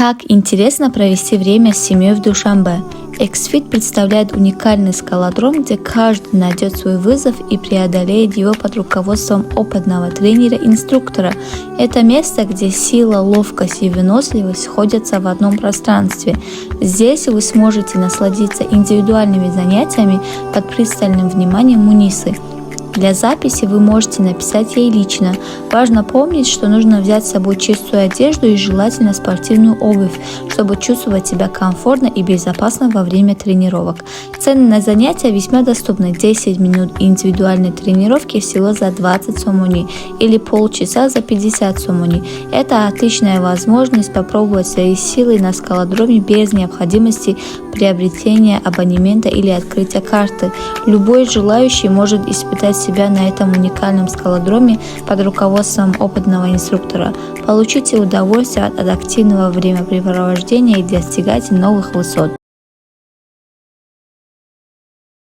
Как интересно провести время с семьей в Душанбе. Xfit представляет уникальный скалодром, где каждый найдет свой вызов и преодолеет его под руководством опытного тренера-инструктора. Это место, где сила, ловкость и выносливость сходятся в одном пространстве. Здесь вы сможете насладиться индивидуальными занятиями под пристальным вниманием Мунисы. Для записи вы можете написать ей лично. Важно помнить, что нужно взять с собой чистую одежду и желательно спортивную обувь, чтобы чувствовать себя комфортно и безопасно во время тренировок. Цены на занятия весьма доступны. 10 минут индивидуальной тренировки всего за 20 сомони или полчаса за 50 сомони. Это отличная возможность попробовать свои силы на скалодроме без необходимости приобретения абонемента или открытия карты. Любой желающий может испытать себя на этом уникальном скалодроме под руководством опытного инструктора. Получите удовольствие от активного времяпрепровождения и достигайте новых высот.